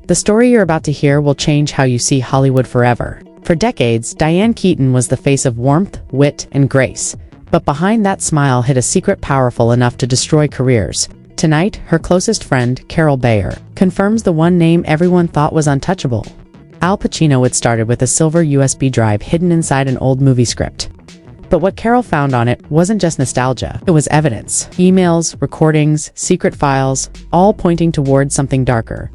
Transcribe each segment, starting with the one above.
The story you're about to hear will change how you see Hollywood forever. For decades, Diane Keaton was the face of warmth, wit, and grace. But behind that smile hid a secret powerful enough to destroy careers. Tonight, her closest friend, Carole Bayer, confirms the one name everyone thought was untouchable. Al Pacino had started with a silver USB drive hidden inside an old movie script. But what Carole found on it wasn't just nostalgia, it was evidence. Emails, recordings, secret files, all pointing towards something darker.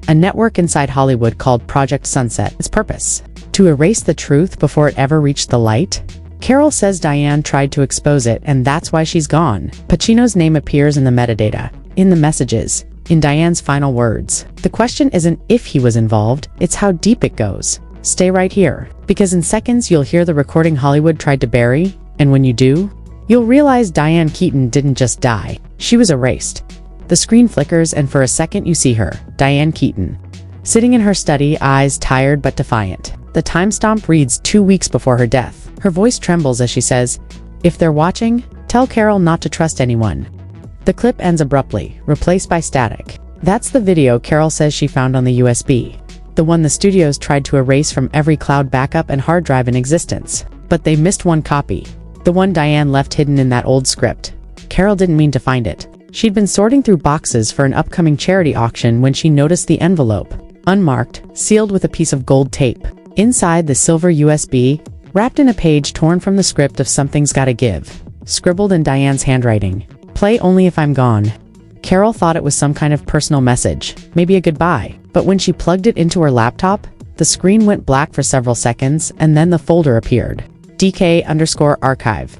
A network inside Hollywood called Project Sunset. Its purpose: to erase the truth before it ever reached the light. Carole says Diane tried to expose it, and that's why she's gone. Pacino's name appears in the metadata, in the messages, in Diane's final words. The question isn't if he was involved, it's how deep it goes. Stay right here, because in seconds you'll hear the recording Hollywood tried to bury, and when you do, you'll realize Diane Keaton didn't just die. She was erased. The screen flickers, and for a second you see her, Diane Keaton, sitting in her study, eyes tired but defiant. The timestamp reads 2 weeks before her death. Her voice trembles as she says, "If they're watching, tell Carole not to trust anyone." The clip ends abruptly, replaced by static. That's the video Carole says she found on the USB. The one the studios tried to erase from every cloud backup and hard drive in existence. But they missed one copy. The one Diane left hidden in that old script. Carole didn't mean to find it. She'd been sorting through boxes for an upcoming charity auction when she noticed the envelope, unmarked, sealed with a piece of gold tape. Inside, the silver USB, wrapped in a page torn from the script of Something's Gotta Give, scribbled in Diane's handwriting. "Play only if I'm gone." Carole thought it was some kind of personal message, maybe a goodbye. But when she plugged it into her laptop, the screen went black for several seconds, and then the folder appeared. DK_archive.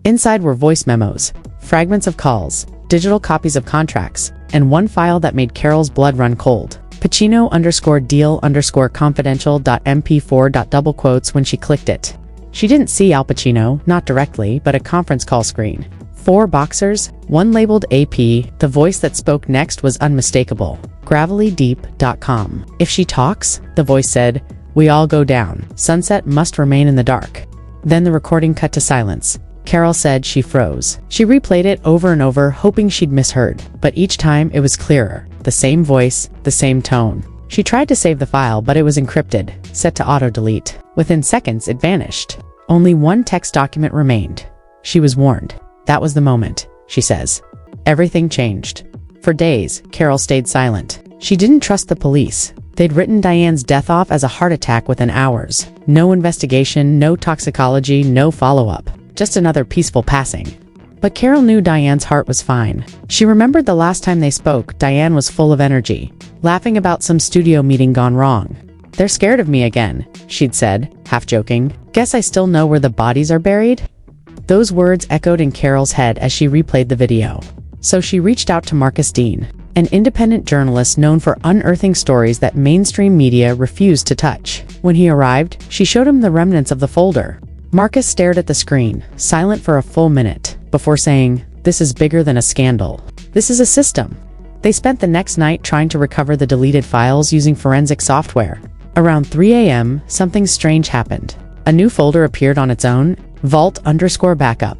Inside were voice memos, fragments of calls, digital copies of contracts, and one file that made Carole's blood run cold. Pacino_deal_confidential.mp4. Double quotes when she clicked it. She didn't see Al Pacino, not directly, but a conference call screen. 4 boxers, one labeled AP. The voice that spoke next was unmistakable. gravellydeep.com. "If she talks," the voice said, "we all go down. Sunset must remain in the dark." Then the recording cut to silence. Carole said she froze. She replayed it over and over, hoping she'd misheard. But each time it was clearer. The same voice, the same tone. She tried to save the file, but it was encrypted, set to auto-delete. Within seconds, it vanished. Only one text document remained. She was warned. That was the moment, she says. Everything changed. For days, Carole stayed silent. She didn't trust the police. They'd written Diane's death off as a heart attack within hours. No investigation, no toxicology, no follow-up. Just another peaceful passing. But Carole knew Diane's heart was fine. She remembered the last time they spoke, Diane was full of energy, laughing about some studio meeting gone wrong. "They're scared of me again," she'd said, half joking. "Guess I still know where the bodies are buried?" Those words echoed in Carole's head as she replayed the video. So she reached out to Marcus Dean, an independent journalist known for unearthing stories that mainstream media refused to touch. When he arrived, she showed him the remnants of the folder. Marcus stared at the screen, silent for a full minute, before saying, "This is bigger than a scandal. This is a system." They spent the next night trying to recover the deleted files using forensic software. Around 3 a.m., something strange happened. A new folder appeared on its own, vault_backup.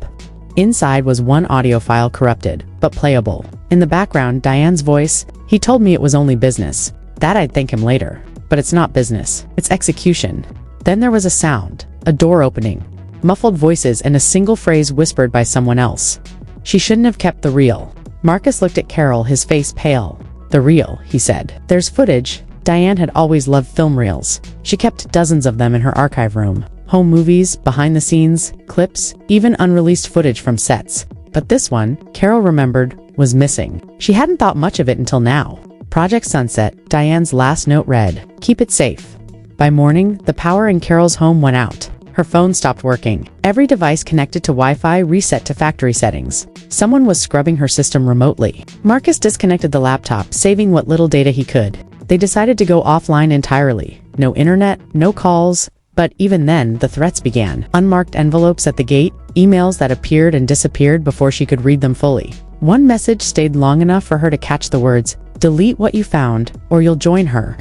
Inside was one audio file corrupted, but playable. In the background, Diane's voice, "He told me it was only business. That I'd thank him later. But it's not business. It's execution." Then there was a sound, a door opening, muffled voices, and a single phrase whispered by someone else. "She shouldn't have kept the reel." Marcus looked at Carole, his face pale. "The reel," he said. "There's footage." Diane had always loved film reels. She kept dozens of them in her archive room. Home movies, behind-the-scenes, clips, even unreleased footage from sets. But this one, Carole remembered, was missing. She hadn't thought much of it until now. Project Sunset, Diane's last note read, "Keep it safe." By morning, the power in Carole's home went out. Her phone stopped working. Every device connected to Wi-Fi reset to factory settings. Someone was scrubbing her system remotely. Marcus disconnected the laptop, saving what little data he could. They decided to go offline entirely. No internet, no calls. But even then, the threats began. Unmarked envelopes at the gate, emails that appeared and disappeared before she could read them fully. One message stayed long enough for her to catch the words, "Delete what you found, or you'll join her."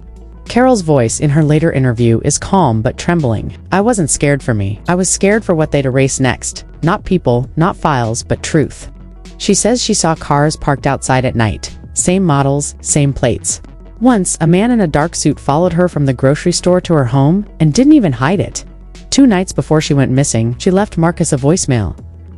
Carole's voice in her later interview is calm but trembling. "I wasn't scared for me. I was scared for what they'd erase next. Not people, not files, but truth." She says she saw cars parked outside at night. Same models, same plates. Once, a man in a dark suit followed her from the grocery store to her home and didn't even hide it. 2 nights before she went missing, she left Marcus a voicemail.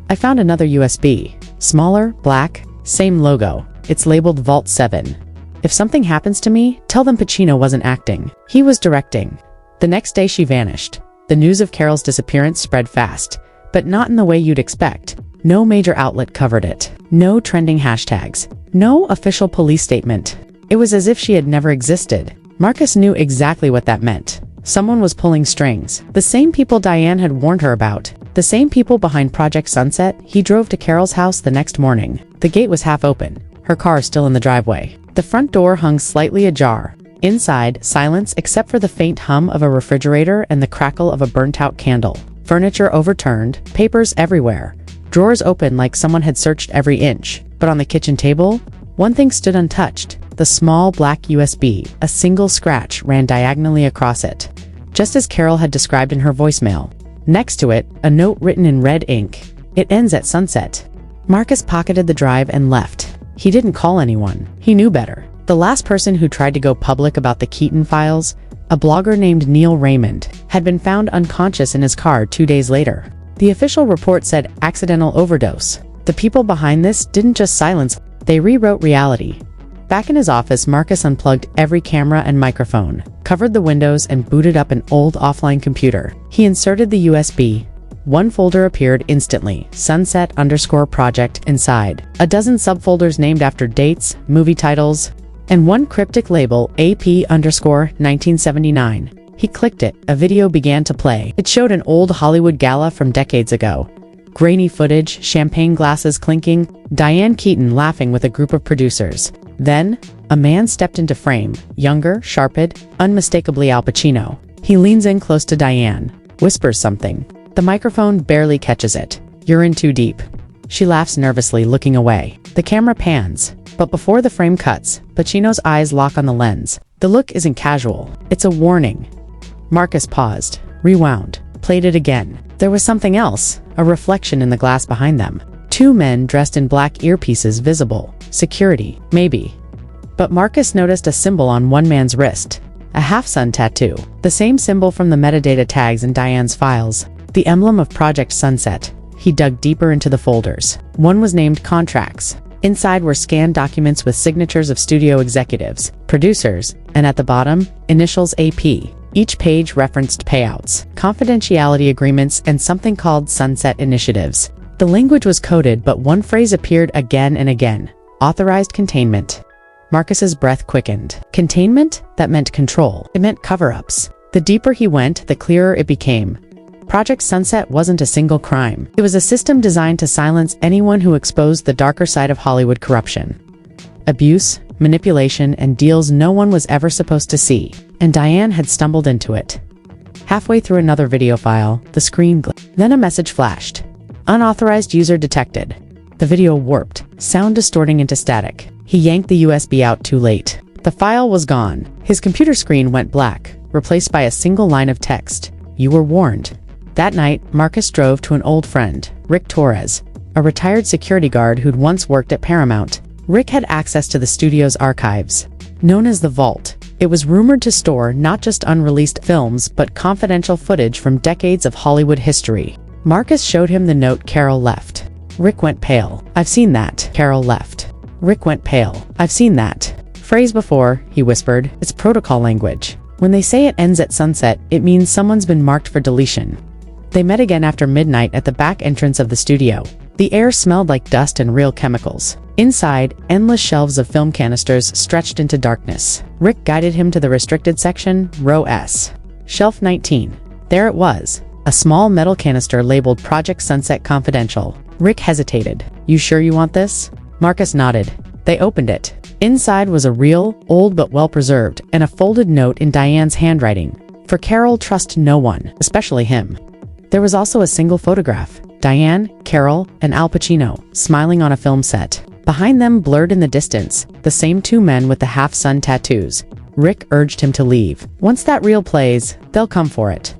"I found another USB. Smaller, black, same logo. It's labeled Vault 7. If something happens to me, tell them Pacino wasn't acting. He was directing." The next day she vanished. The news of Carole's disappearance spread fast, but not in the way you'd expect. No major outlet covered it. No trending hashtags. No official police statement. It was as if she had never existed. Marcus knew exactly what that meant. Someone was pulling strings. The same people Diane had warned her about. The same people behind Project Sunset. He drove to Carole's house the next morning. The gate was half open. Her car still in the driveway. The front door hung slightly ajar. Inside, silence except for the faint hum of a refrigerator and the crackle of a burnt-out candle. Furniture overturned, papers everywhere. Drawers open like someone had searched every inch. But on the kitchen table, one thing stood untouched. The small black USB. A single scratch ran diagonally across it, just as Carole had described in her voicemail. Next to it, a note written in red ink. "It ends at sunset." Marcus pocketed the drive and left. He didn't call anyone. He knew better. The last person who tried to go public about the Keaton files, a blogger named Neil Raymond, had been found unconscious in his car 2 days later. The official report said accidental overdose. The people behind this didn't just silence, they rewrote reality. Back in his office, Marcus unplugged every camera and microphone, covered the windows, and booted up an old offline computer. He inserted the USB. One folder appeared instantly, Sunset_project inside. A dozen subfolders named after dates, movie titles, and one cryptic label, AP_1979. He clicked it. A video began to play. It showed an old Hollywood gala from decades ago. Grainy footage, champagne glasses clinking, Diane Keaton laughing with a group of producers. Then, a man stepped into frame, younger, sharpened, unmistakably Al Pacino. He leans in close to Diane, whispers something. The microphone barely catches it. "You're in too deep." She laughs nervously, looking away. The camera pans, but before the frame cuts, Pacino's eyes lock on the lens. The look isn't casual. It's a warning. Marcus paused, rewound, played it again. There was something else, a reflection in the glass behind them. 2 men dressed in black earpieces visible. Security, maybe. But Marcus noticed a symbol on one man's wrist. A half-sun tattoo. The same symbol from the metadata tags in Diane's files. The emblem of Project Sunset. He dug deeper into the folders. One was named Contracts. Inside were scanned documents with signatures of studio executives, producers, and at the bottom, initials AP. Each page referenced payouts, confidentiality agreements, and something called Sunset Initiatives. The language was coded, but one phrase appeared again and again. Authorized containment. Marcus's breath quickened. Containment? That meant control. It meant cover-ups. The deeper he went, the clearer it became. Project Sunset wasn't a single crime. It was a system designed to silence anyone who exposed the darker side of Hollywood corruption. Abuse, manipulation, and deals no one was ever supposed to see. And Diane had stumbled into it. Halfway through another video file, the screen glitched. Then a message flashed. Unauthorized user detected. The video warped, sound distorting into static. He yanked the USB out too late. The file was gone. His computer screen went black, replaced by a single line of text. "You were warned." That night, Marcus drove to an old friend, Rick Torres, a retired security guard who'd once worked at Paramount. Rick had access to the studio's archives. Known as the Vault, it was rumored to store not just unreleased films but confidential footage from decades of Hollywood history. Marcus showed him the note Carole left. Rick went pale. "I've seen that." Carole left. Rick went pale. "I've seen that phrase before," he whispered. "It's protocol language. When they say it ends at sunset, it means someone's been marked for deletion." They met again after midnight at the back entrance of the studio. The air smelled like dust and real chemicals. Inside, endless shelves of film canisters stretched into darkness. Rick guided him to the restricted section, row S. Shelf 19. There it was. A small metal canister labeled Project Sunset Confidential. Rick hesitated. "You sure you want this?" Marcus nodded. They opened it. Inside was a real, old but well-preserved, and a folded note in Diane's handwriting. For Carole, trust no one, especially him. There was also a single photograph. Diane, Carole, and Al Pacino, smiling on a film set. Behind them, blurred in the distance, the same 2 men with the half-sun tattoos. Rick urged him to leave. "Once that reel plays, they'll come for it."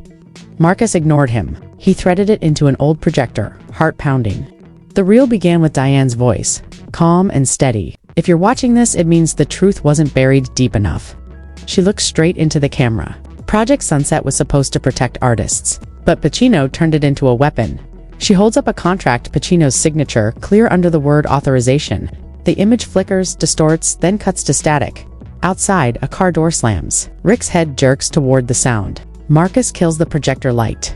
Marcus ignored him. He threaded it into an old projector, heart pounding. The reel began with Diane's voice, calm and steady. If you're watching this, it means the truth wasn't buried deep enough. She looked straight into the camera. Project Sunset was supposed to protect artists, but Pacino turned it into a weapon. She holds up a contract, Pacino's signature, clear under the word authorization. The image flickers, distorts, then cuts to static. Outside, a car door slams. Rick's head jerks toward the sound. Marcus kills the projector light.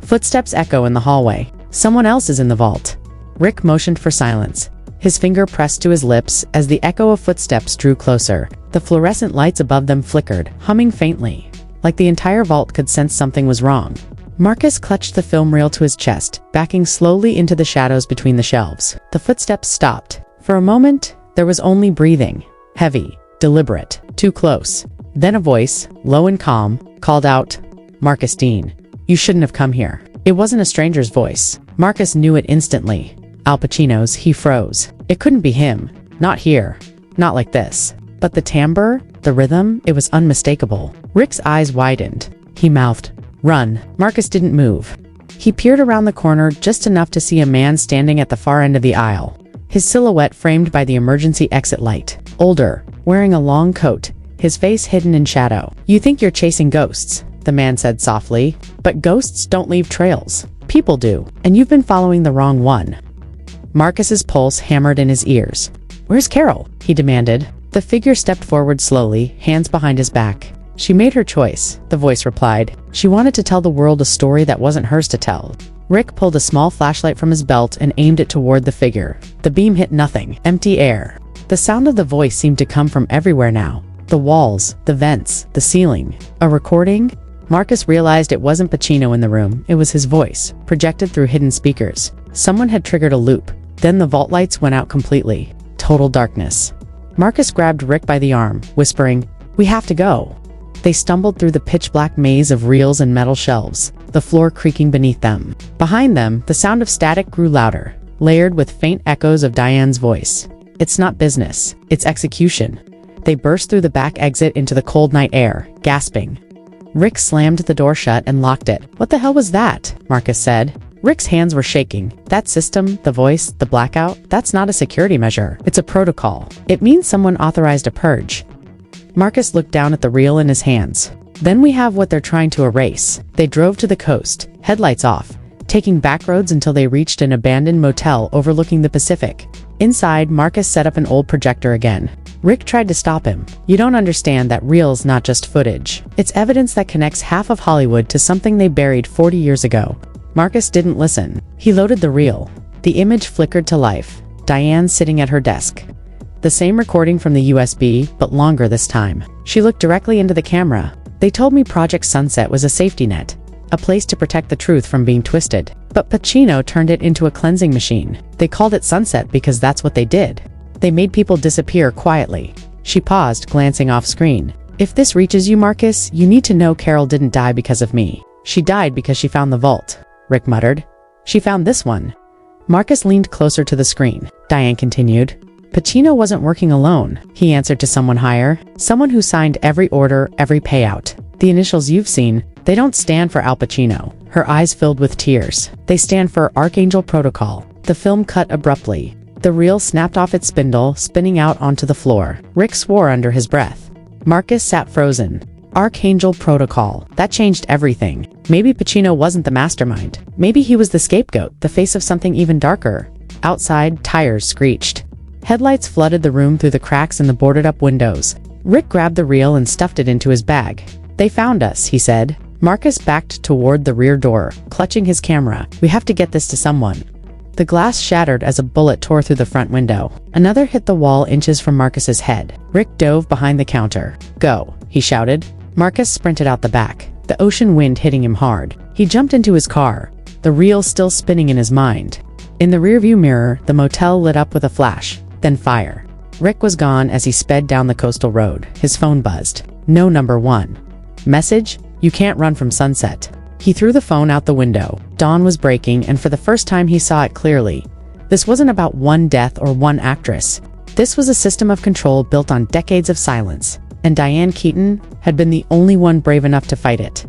Footsteps echo in the hallway. Someone else is in the vault. Rick motioned for silence. His finger pressed to his lips as the echo of footsteps drew closer. The fluorescent lights above them flickered, humming faintly, like the entire vault could sense something was wrong. Marcus clutched the film reel to his chest, backing slowly into the shadows between the shelves. The footsteps stopped. For a moment, there was only breathing. Heavy, deliberate, too close. Then a voice, low and calm, called out, "Marcus Dean, you shouldn't have come here." It wasn't a stranger's voice. Marcus knew it instantly. Al Pacino's. He froze. It couldn't be him. Not here. Not like this. But the timbre, the rhythm, it was unmistakable. Rick's eyes widened. He mouthed, "Run." Marcus didn't move. He peered around the corner just enough to see a man standing at the far end of the aisle. His silhouette framed by the emergency exit light. Older, wearing a long coat, his face hidden in shadow. "You think you're chasing ghosts," the man said softly, "but ghosts don't leave trails. People do, and you've been following the wrong one." Marcus's pulse hammered in his ears. "Where's Carole?" he demanded. The figure stepped forward slowly, hands behind his back. "She made her choice," the voice replied. "She wanted to tell the world a story that wasn't hers to tell." Rick pulled a small flashlight from his belt and aimed it toward the figure. The beam hit nothing, empty air. The sound of the voice seemed to come from everywhere now. The walls, the vents, the ceiling. A recording? Marcus realized it wasn't Pacino in the room, it was his voice, projected through hidden speakers. Someone had triggered a loop. Then the vault lights went out completely. Total darkness. Marcus grabbed Rick by the arm, whispering, "We have to go." They stumbled through the pitch-black maze of reels and metal shelves, the floor creaking beneath them. Behind them, the sound of static grew louder, layered with faint echoes of Diane's voice. "It's not business, it's execution." They burst through the back exit into the cold night air, gasping. Rick slammed the door shut and locked it. "What the hell was that?" Marcus said. Rick's hands were shaking. "That system, the voice, the blackout, that's not a security measure. It's a protocol. It means someone authorized a purge." Marcus looked down at the reel in his hands. "Then we have what they're trying to erase." They drove to the coast, headlights off, taking back roads until they reached an abandoned motel overlooking the Pacific. Inside, Marcus set up an old projector again. Rick tried to stop him. "You don't understand that reel's not just footage. It's evidence that connects half of Hollywood to something they buried 40 years ago." Marcus didn't listen. He loaded the reel. The image flickered to life. Diane sitting at her desk. The same recording from the USB, but longer this time. She looked directly into the camera. "They told me Project Sunset was a safety net, a place to protect the truth from being twisted. But Pacino turned it into a cleansing machine. They called it Sunset because that's what they did. They made people disappear quietly." She paused, glancing off screen. "If this reaches you, Marcus, you need to know Carole didn't die because of me. She died because she found the vault." Rick muttered. "She found this one." Marcus leaned closer to the screen. Diane continued. "Pacino wasn't working alone. He answered to someone higher. Someone who signed every order, every payout. The initials you've seen, they don't stand for Al Pacino." Her eyes filled with tears. "They stand for Archangel Protocol." The film cut abruptly. The reel snapped off its spindle, spinning out onto the floor. Rick swore under his breath. Marcus sat frozen. Archangel Protocol. That changed everything. Maybe Pacino wasn't the mastermind. Maybe he was the scapegoat, the face of something even darker. Outside, tires screeched. Headlights flooded the room through the cracks in the boarded-up windows. Rick grabbed the reel and stuffed it into his bag. "They found us," he said. Marcus backed toward the rear door, clutching his camera. "We have to get this to someone." The glass shattered as a bullet tore through the front window. Another hit the wall inches from Marcus's head. Rick dove behind the counter. "Go," he shouted. Marcus sprinted out the back, the ocean wind hitting him hard. He jumped into his car, the reel still spinning in his mind. In the rearview mirror, the motel lit up with a flash, then fire. Rick was gone as he sped down the coastal road. His phone buzzed. No number 1. Message: "You can't run from Sunset." He threw the phone out the window. Dawn was breaking, and for the first time he saw it clearly. This wasn't about one death or one actress. This was a system of control built on decades of silence, and Diane Keaton had been the only one brave enough to fight it.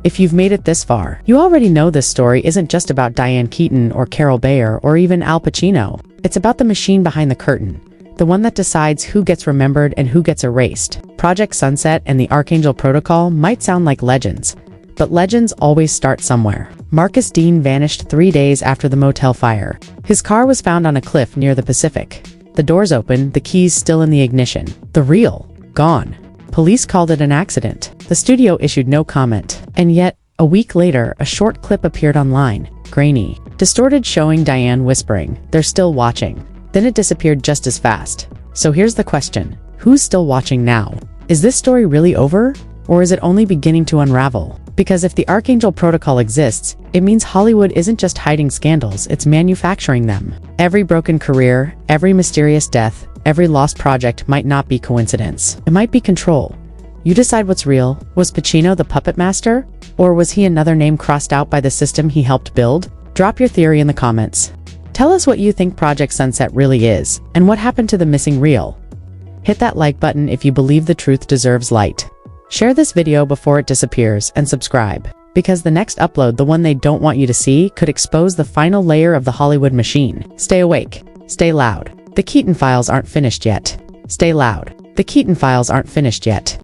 If you've made it this far, you already know this story isn't just about Diane Keaton or Carole Bayer or even Al Pacino. It's about the machine behind the curtain, the one that decides who gets remembered and who gets erased. Project Sunset and the Archangel Protocol might sound like legends, but legends always start somewhere. Marcus Dean vanished 3 days after the motel fire. His car was found on a cliff near the Pacific. The doors open, the keys still in the ignition. The reel, gone. Police called it an accident. The studio issued no comment. And yet, a week later, a short clip appeared online. Grainy, distorted, showing Diane whispering, "They're still watching." Then it disappeared just as fast. So here's the question. Who's still watching now? Is this story really over? Or is it only beginning to unravel? Because if the Archangel Protocol exists, it means Hollywood isn't just hiding scandals, it's manufacturing them. Every broken career, every mysterious death, every lost project might not be coincidence. It might be control. You decide what's real. Was Pacino the puppet master? Or was he another name crossed out by the system he helped build? Drop your theory in the comments. Tell us what you think Project Sunset really is, and what happened to the missing reel. Hit that like button if you believe the truth deserves light. Share this video before it disappears, and subscribe, because the next upload, the one they don't want you to see, could expose the final layer of the Hollywood machine. Stay awake. Stay loud. The Keaton files aren't finished yet. Stay loud. The Keaton files aren't finished yet.